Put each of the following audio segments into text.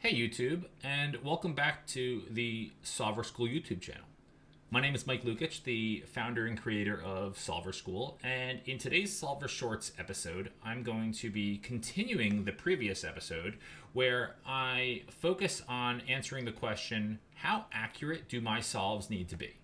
Hey YouTube, and welcome back to the Solver School YouTube channel. My name is Mike Lukic, the founder and creator of Solver School, and in today's Solver Shorts episode, I'm going to be continuing the previous episode where I focus on answering the question, how accurate do my solves need to be?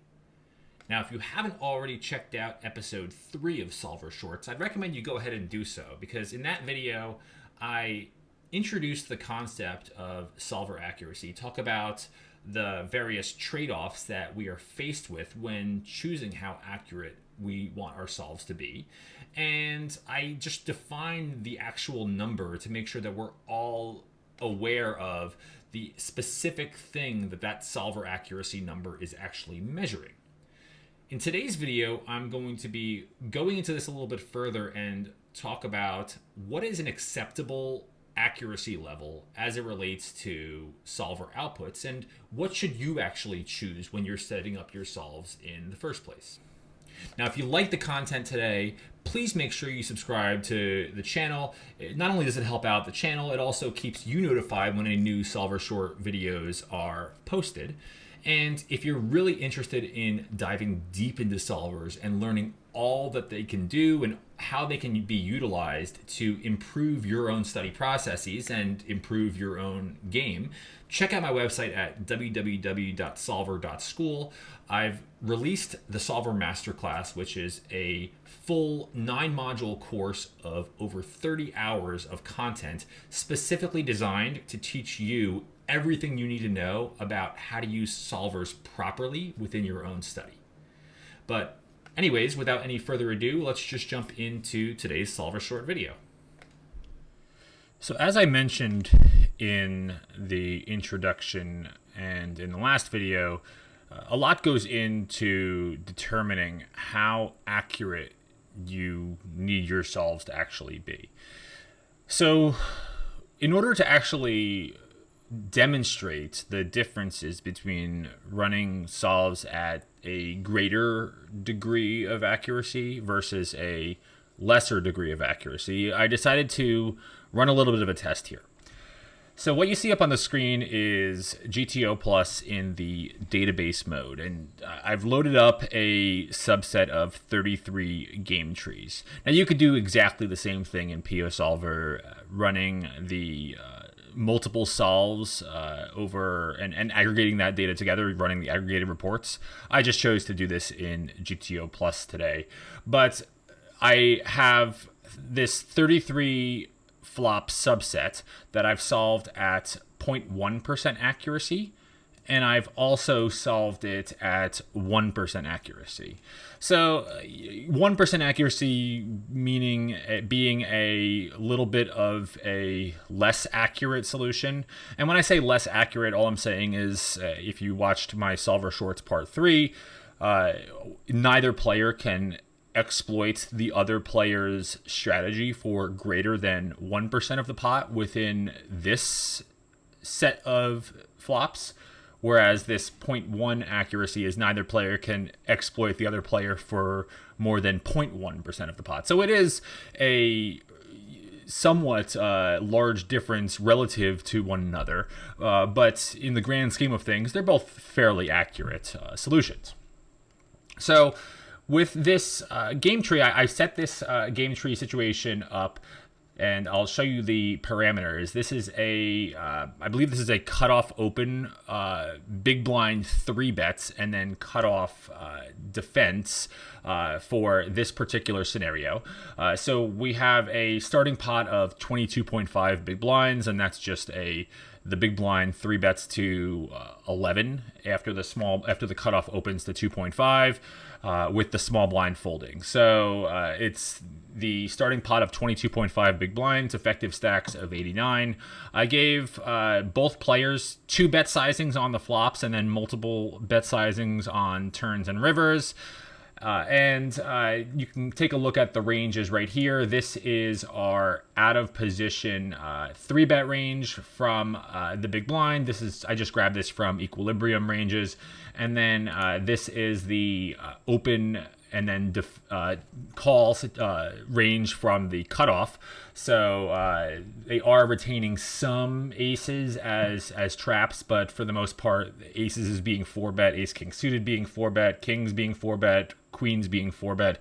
Now, if you haven't already checked out episode 3 of Solver Shorts, I'd recommend you go ahead and do so, because in that video, I introduce the concept of solver accuracy, talk about the various trade-offs that we are faced with when choosing how accurate we want our solves to be. And I just define the actual number to make sure that we're all aware of the specific thing that solver accuracy number is actually measuring. In today's video, I'm going to be going into this a little bit further and talk about what is an acceptable accuracy level as it relates to solver outputs, and what should you actually choose when you're setting up your solves in the first place. Now, if you like the content today, please make sure you subscribe to the channel. Not only does it help out the channel, it also keeps you notified when any new Solver Short videos are posted. And if you're really interested in diving deep into solvers and learning all that they can do and how they can be utilized to improve your own study processes and improve your own game, check out my website at www.solver.school. I've released the Solver Masterclass, which is a full 9-module course of over 30 hours of content specifically designed to teach you everything you need to know about how to use solvers properly within your own study. But anyways, without any further ado, let's just jump into today's Solver Short video. So as I mentioned in the introduction and in the last video, a lot goes into determining how accurate you need your solves to actually be. So in order to actually demonstrate the differences between running solves at a greater degree of accuracy versus a lesser degree of accuracy, I decided to run a little bit of a test here. So what you see up on the screen is GTO Plus in the database mode, and I've loaded up a subset of 33 game trees. Now you could do exactly the same thing in PO Solver, running the multiple solves over and aggregating that data together, running the aggregated reports. I just chose to do this in GTO Plus today. But I have this 33 flop subset that I've solved at 0.1% accuracy, and I've also solved it at 1% accuracy. So 1% accuracy meaning being a little bit of a less accurate solution. And when I say less accurate, all I'm saying is if you watched my Solver Shorts Part 3, neither player can exploit the other player's strategy for greater than 1% of the pot within this set of flops. Whereas this 0.1 accuracy is neither player can exploit the other player for more than 0.1% of the pot. So it is a somewhat large difference relative to one another. But in the grand scheme of things, they're both fairly accurate solutions. So with this game tree, I set this game tree situation up, and I'll show you the parameters. This is I believe this is a cutoff open, big blind 3 bets, and then cutoff defense for this particular scenario. So we have a starting pot of 22.5 big blinds, and that's just the big blind 3 bets to 11 after the cutoff opens to 2.5, with the small blind folding. So it's the starting pot of 22.5 big blinds, effective stacks of 89. I gave both players 2 bet sizings on the flops and then multiple bet sizings on turns and rivers. And you can take a look at the ranges right here. This is our out of position 3-bet range from the big blind. I just grabbed this from equilibrium ranges. And then this is the open and then call range from the cutoff. So they are retaining some aces as traps, but for the most part, aces is being 4-bet, ace king suited being 4-bet, kings being 4-bet, queens being 4-bet.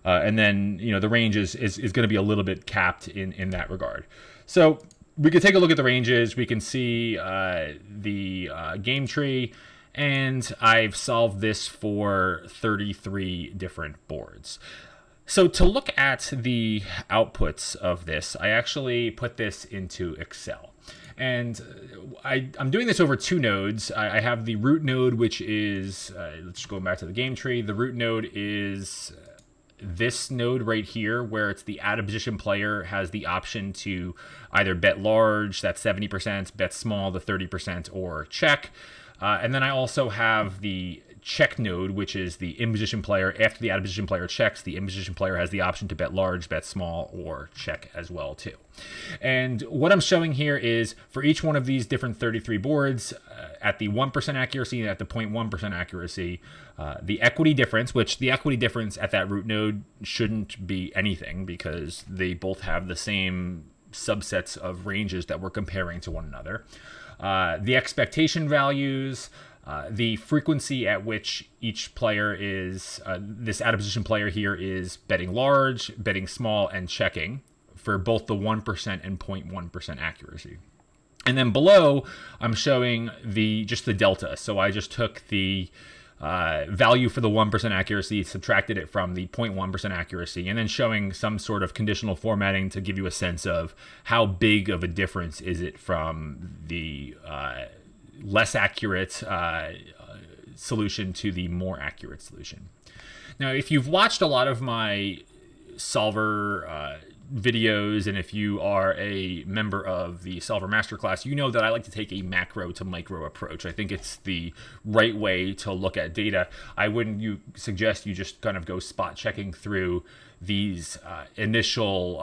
And then, the range is going to be a little bit capped in that regard. So we can take a look at the ranges. We can see the game tree, and I've solved this for 33 different boards. So to look at the outputs of this, I actually put this into Excel. And I'm doing this over 2 nodes. I have the root node, which is, let's go back to the game tree. The root node is this node right here, where it's the out of position player has the option to either bet large, that's 70%, bet small, the 30%, or check. And then I also have the check node, which is the in position player. After the out of position player checks, the in position player has the option to bet large, bet small, or check as well too. And what I'm showing here is for each one of these different 33 boards, at the 1% accuracy and at the 0.1% accuracy, the equity difference, which the equity difference at that root node shouldn't be anything because they both have the same subsets of ranges that we're comparing to one another. The expectation values, the frequency at which each player is, this out of position player here is betting large, betting small, and checking for both the 1% and 0.1% accuracy. And then below, I'm showing just the delta. So I just took the value for the 1% accuracy, subtracted it from the 0.1% accuracy, and then showing some sort of conditional formatting to give you a sense of how big of a difference is it from the less accurate solution to the more accurate solution. Now, if you've watched a lot of my solver videos, and if you are a member of the Solver Masterclass, you know that I like to take a macro to micro approach. I think it's the right way to look at data. I wouldn't suggest you just kind of go spot checking through these initial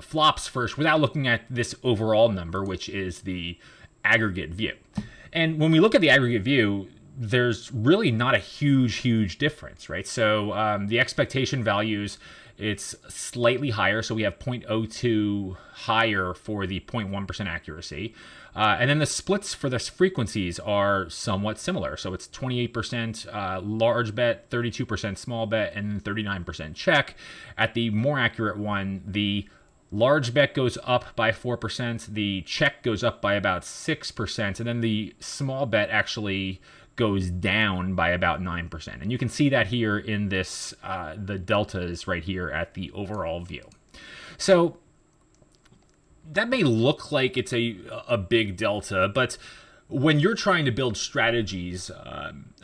flops first without looking at this overall number, which is the aggregate view. And when we look at the aggregate view, there's really not a huge difference, right? So the expectation values, it's slightly higher. So we have 0.02 higher for the 0.1% accuracy. And then the splits for the frequencies are somewhat similar. So it's 28% large bet, 32% small bet, and 39% check. At the more accurate one, the large bet goes up by 4%, the check goes up by about 6%, and then the small bet actually goes down by about 9%. And you can see that here in this, the deltas right here at the overall view. So that may look like it's a big delta, but when you're trying to build strategies,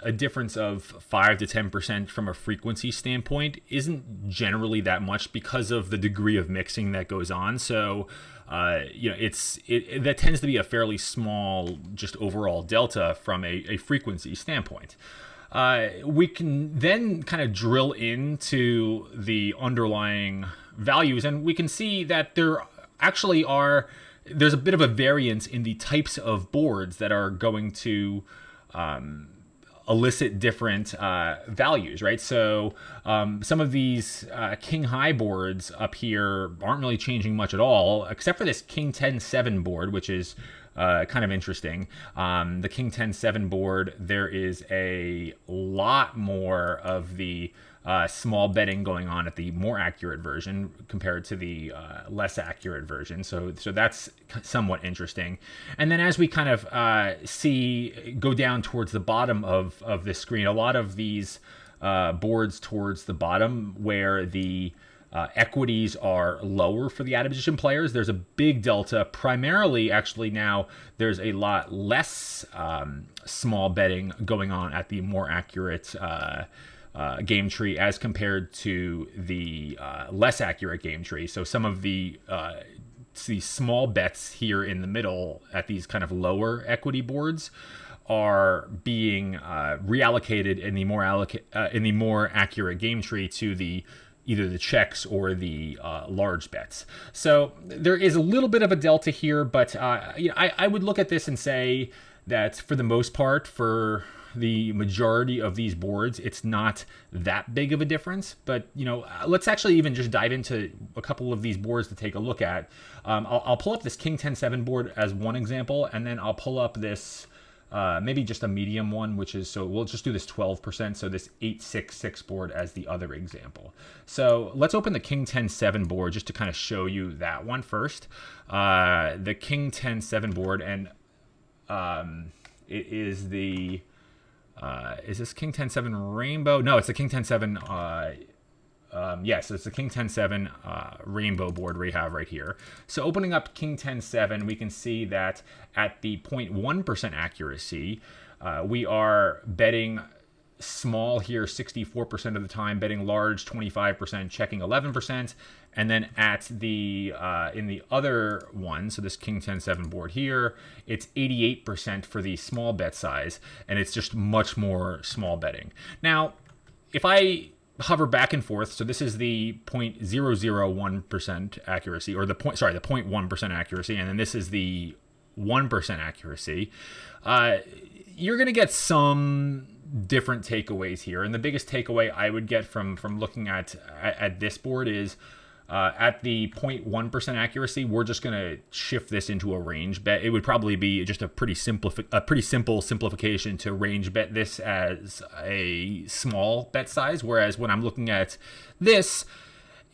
a difference of 5 to 10% from a frequency standpoint isn't generally that much because of the degree of mixing that goes on. So, that tends to be a fairly small, just overall delta from a frequency standpoint. We can then kind of drill into the underlying values, and we can see that there actually there's a bit of a variance in the types of boards that are going to elicit different values, right? So some of these king high boards up here aren't really changing much at all, except for this king 10-7 board, which is kind of interesting. The king 10-7 board, there is a lot more of the small betting going on at the more accurate version compared to the less accurate version. So that's somewhat interesting. And then as we kind of go down towards the bottom of this screen, a lot of these boards towards the bottom where the equities are lower for the out of position players, there's a big delta. Primarily, actually, now there's a lot less small betting going on at the more accurate game tree as compared to the less accurate game tree. So some of the small bets here in the middle at these kind of lower equity boards are being reallocated in the more accurate game tree to either the checks or the large bets. So there is a little bit of a delta here, but I would look at this and say that for the most part, for the majority of these boards, it's not that big of a difference. But let's actually even just dive into a couple of these boards to take a look at. I'll pull up this King 10-7 board as one example, and then I'll pull up this maybe just a medium one, which is, so we'll just do this 12%, so this 866 board as the other example. So let's open the King 10-7 board just to kind of show you that one first. The King 10-7 board, and it is the is this King 10-7 Rainbow? No, it's the King 10-7 yes, it's the King 10-7 Rainbow board we have right here. So opening up King 10-7, we can see that at the 0.1% accuracy, we are betting small here 64% of the time, betting large 25%, checking 11%, and then at the in the other one, so this King 10-7 board here, it's 88% for the small bet size, and it's just much more small betting. Now, if I hover back and forth, so this is the 0.001% accuracy, or the 0.1% accuracy, and then this is the 1% accuracy, you're going to get some different takeaways here. And the biggest takeaway I would get from looking at this board is at the 0.1% accuracy, we're just going to shift this into a range bet. It would probably be just a pretty simple simplification to range bet this as a small bet size. Whereas when I'm looking at this,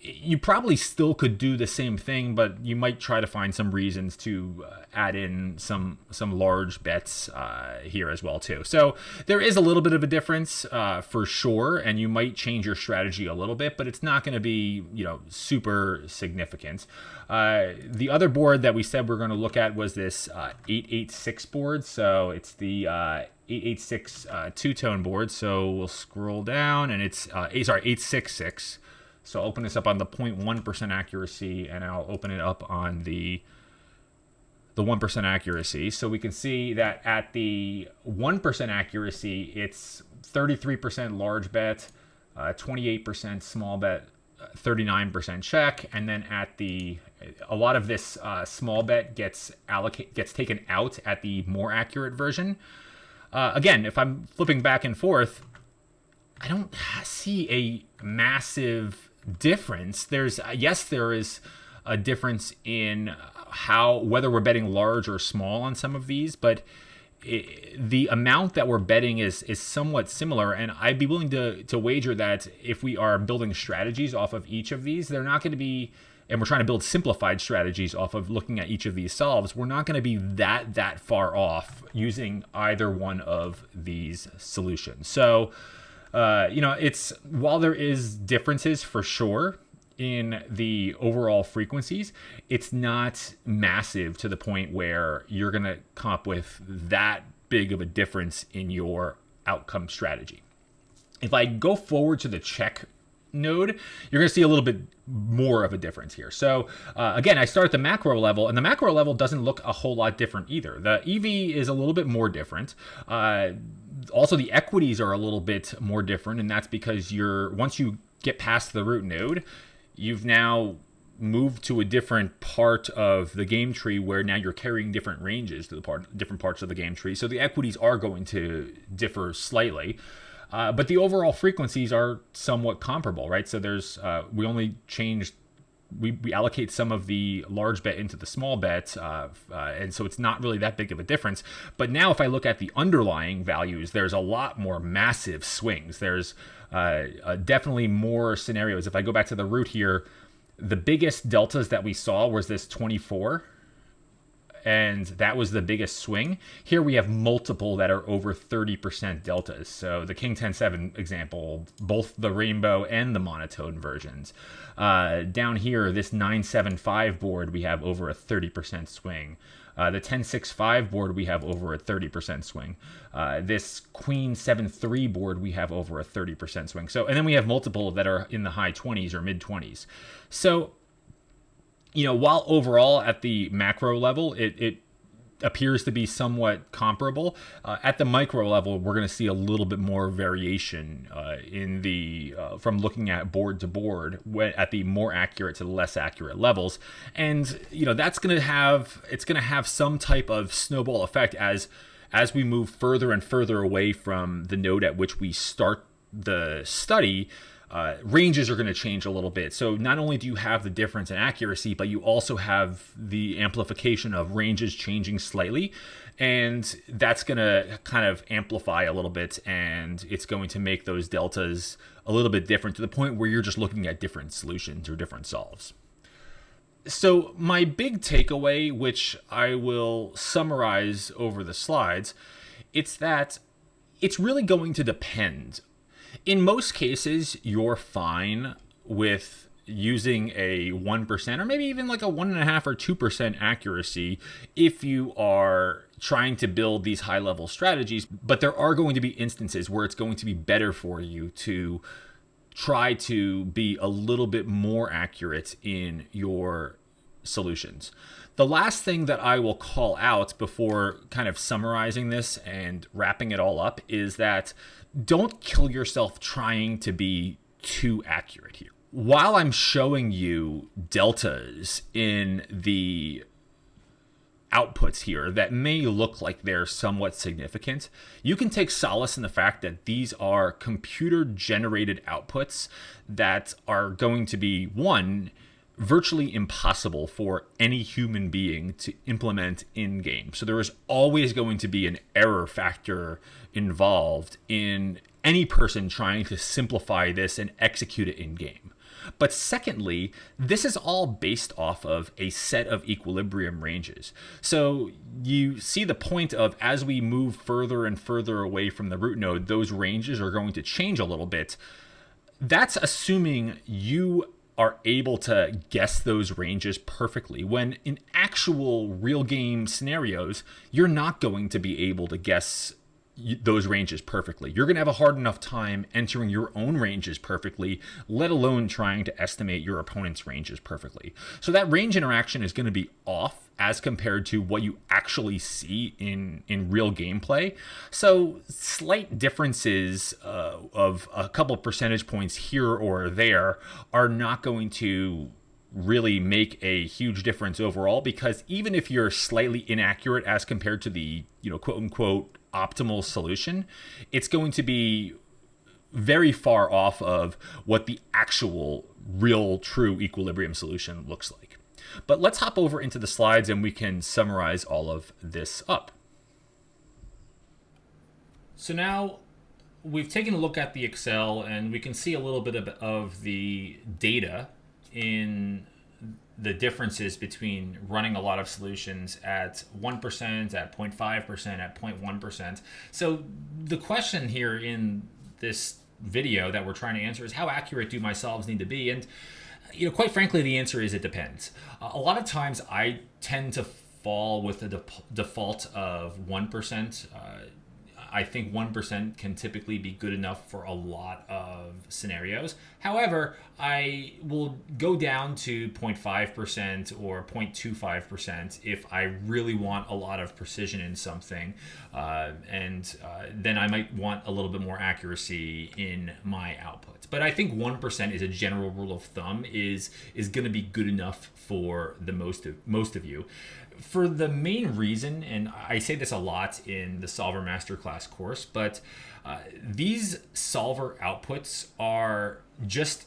you probably still could do the same thing, but you might try to find some reasons to add in some large bets here as well too. So there is a little bit of a difference for sure, and you might change your strategy a little bit, but it's not going to be super significant. The other board that we said we're going to look at was this 886 board. So it's the 886 two-tone board. So we'll scroll down, and it's 866. So I'll open this up on the 0.1% accuracy, and I'll open it up on the 1% accuracy. So we can see that at the 1% accuracy, it's 33% large bet, 28% small bet, 39% check, and then at a lot of this small bet gets taken out at the more accurate version. Again, if I'm flipping back and forth, I don't see a massive difference. There is a difference in whether we're betting large or small on some of these, but the amount that we're betting is somewhat similar, and I'd be willing to wager that if we are building strategies off of each of these, they're not going to be, and we're trying to build simplified strategies off of looking at each of these solves, we're not going to be that far off using either one of these solutions. So it's, while there is differences for sure in the overall frequencies, it's not massive to the point where you're going to come up with that big of a difference in your outcome strategy. If I go forward to the check node, you're going to see a little bit more of a difference here. So again, I start at the macro level, and the macro level doesn't look a whole lot different either. The EV is a little bit more different. Also, the equities are a little bit more different, and that's because once you get past the root node, you've now moved to a different part of the game tree where now you're carrying different ranges to different parts of the game tree. So the equities are going to differ slightly. But the overall frequencies are somewhat comparable, right? So we only changed, we allocate some of the large bet into the small bet, and so it's not really that big of a difference. But now if I look at the underlying values, there's a lot more massive swings. There's definitely more scenarios. If I go back to the root here, the biggest deltas that we saw was this 24, and that was the biggest swing. Here we have multiple that are over 30% deltas. So the King 10-7 example, both the rainbow and the monotone versions. Down here, this 9-7-5 board, we have over a 30% swing. The 10-6-5 board, we have over a 30% swing. This Queen 7-3 board, we have over a 30% swing. So, and then we have multiple that are in the high 20s or mid 20s. So, while overall at the macro level, it appears to be somewhat comparable, at the micro level, we're going to see a little bit more variation in from looking at board to board at the more accurate to the less accurate levels. And, that's going to have some type of snowball effect as as we move further and further away from the node at which we start the study, ranges are going to change a little bit. So not only do you have the difference in accuracy, but you also have the amplification of ranges changing slightly. And that's going to kind of amplify a little bit, and it's going to make those deltas a little bit different to the point where you're just looking at different solutions or different solves. So my big takeaway, which I will summarize over the slides, it's that it's really going to depend. In most cases, you're fine with using a 1% or maybe even like a 1.5 or 2% accuracy if you are trying to build these high level strategies. But there are going to be instances where it's going to be better for you to try to be a little bit more accurate in your solutions. The last thing that I will call out before kind of summarizing this and wrapping it all up is that don't kill yourself trying to be too accurate here. While I'm showing you deltas in the outputs here that may look like they're somewhat significant, you can take solace in the fact that these are computer generated outputs that are going to be, one, virtually impossible for any human being to implement in game. So there is always going to be an error factor involved in any person trying to simplify this and execute it in game. But secondly, this is all based off of a set of equilibrium ranges. So you see the point of, as we move further and further away from the root node, those ranges are going to change a little bit. That's assuming you are able to guess those ranges perfectly, when in actual real game scenarios, you're not going to be able to guess those ranges perfectly. You're going to have a hard enough time entering your own ranges perfectly, let alone trying to estimate your opponent's ranges perfectly. So that range interaction is going to be off as compared to what you actually see in real gameplay. So slight differences of a couple percentage points here or there are not going to really make a huge difference overall, because even if you're slightly inaccurate as compared to the, quote unquote, optimal solution, it's going to be very far off of what the actual real true equilibrium solution looks like. But let's hop over into the slides and we can summarize all of this up. So now we've taken a look at the Excel and we can see a little bit of the data in the differences between running a lot of solutions at 1%, at 0.5%, at 0.1%. So the question here in this video that we're trying to answer is, how accurate do my solves need to be? And quite frankly, the answer is it depends. A lot of times I tend to fall with the default of 1%. I think 1% can typically be good enough for a lot of scenarios. However, I will go down to 0.5% or 0.25% if I really want a lot of precision in something. And then I might want a little bit more accuracy in my outputs. But I think 1% is a general rule of thumb is going to be good enough for the most of you. For the main reason, and I say this a lot in the Solver Masterclass course, but these solver outputs are just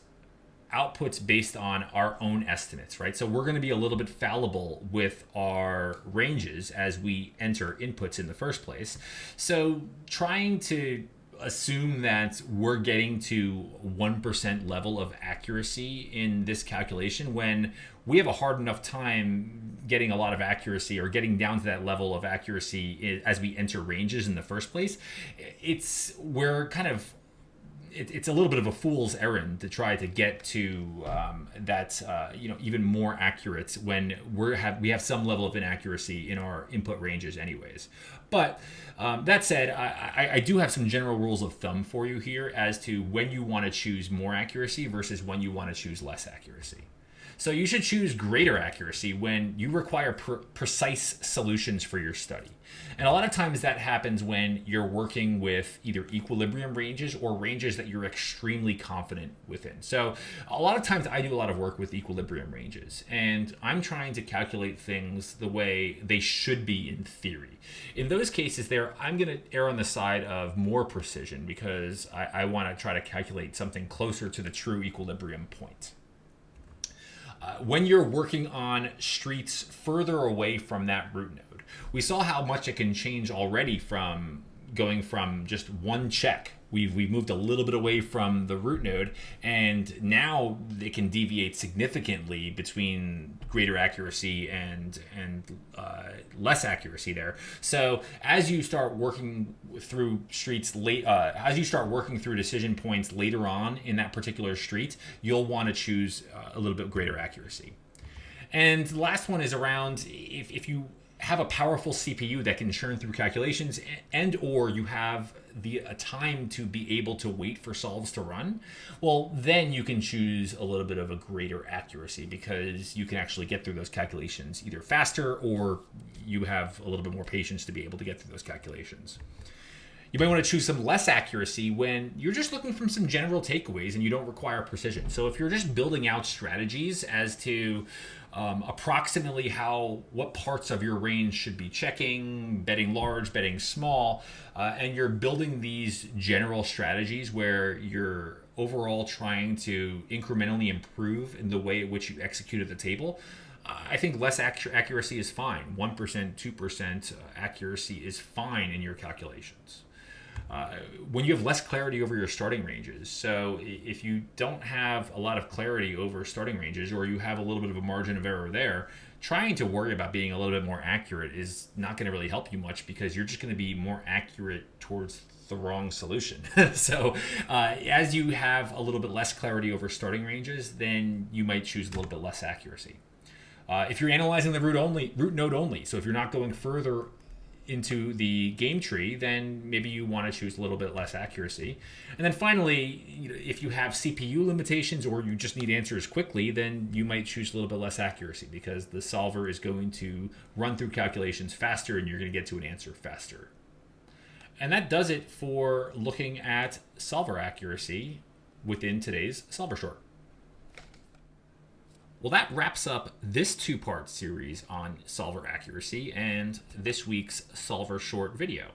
outputs based on our own estimates, right? So we're going to be a little bit fallible with our ranges as we enter inputs in the first place. So trying to assume that we're getting to 1% level of accuracy in this calculation when we have a hard enough time getting a lot of accuracy or getting down to that level of accuracy as we enter ranges in the first place, it's a little bit of a fool's errand to try to get to even more accurate when we have some level of inaccuracy in our input ranges anyways. But that said, I do have some general rules of thumb for you here as to when you want to choose more accuracy versus when you want to choose less accuracy. So you should choose greater accuracy when you require precise solutions for your study. And a lot of times that happens when you're working with either equilibrium ranges or ranges that you're extremely confident within. So a lot of times I do a lot of work with equilibrium ranges, and I'm trying to calculate things the way they should be in theory. In those cases there, I'm going to err on the side of more precision because I want to try to calculate something closer to the true equilibrium point. When you're working on streets further away from that root node, we saw how much it can change already from going from just one check. We've moved a little bit away from the root node, and now it can deviate significantly between greater accuracy and less accuracy there. So as you start working through streets as you start working through decision points later on in that particular street, you'll want to choose a little bit greater accuracy. And the last one is around if you have a powerful CPU that can churn through calculations and or you have the time to be able to wait for solves to run, well, then you can choose a little bit of a greater accuracy because you can actually get through those calculations either faster or you have a little bit more patience to be able to get through those calculations. You might want to choose some less accuracy when you're just looking for some general takeaways and you don't require precision. So if you're just building out strategies as to approximately what parts of your range should be checking, betting large, betting small, and you're building these general strategies where you're overall trying to incrementally improve in the way in which you execute at the table, I think less accuracy is fine. 1%, 2% accuracy is fine in your calculations. When you have less clarity over your starting ranges. So if you don't have a lot of clarity over starting ranges or you have a little bit of a margin of error there, trying to worry about being a little bit more accurate is not going to really help you much because you're just going to be more accurate towards the wrong solution. So as you have a little bit less clarity over starting ranges, then you might choose a little bit less accuracy. If you're analyzing the root node only, so if you're not going further into the game tree, then maybe you want to choose a little bit less accuracy. And then finally, if you have CPU limitations or you just need answers quickly, then you might choose a little bit less accuracy because the solver is going to run through calculations faster and you're going to get to an answer faster. And that does it for looking at solver accuracy within today's Solver Short. Well, that wraps up this two-part series on solver accuracy and this week's Solver Short video.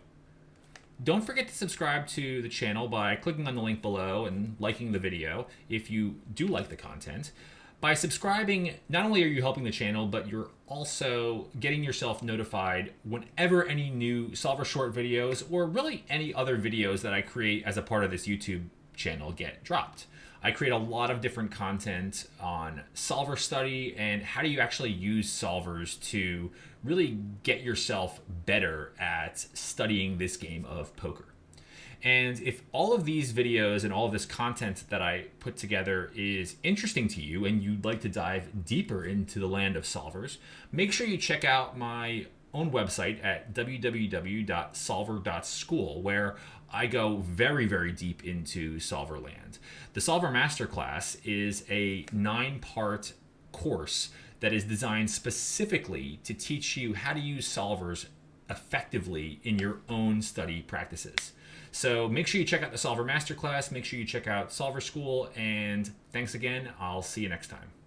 Don't forget to subscribe to the channel by clicking on the link below and liking the video if you do like the content. By subscribing, not only are you helping the channel, but you're also getting yourself notified whenever any new Solver Short videos or really any other videos that I create as a part of this YouTube channel get dropped. I create a lot of different content on solver study and how do you actually use solvers to really get yourself better at studying this game of poker. And if all of these videos and all of this content that I put together is interesting to you and you'd like to dive deeper into the land of solvers, make sure you check out my own website at www.solver.school, where I go very, very deep into solver land. The Solver Masterclass is a 9-part course that is designed specifically to teach you how to use solvers effectively in your own study practices. So make sure you check out the Solver Masterclass, make sure you check out Solver School, and thanks again. I'll see you next time.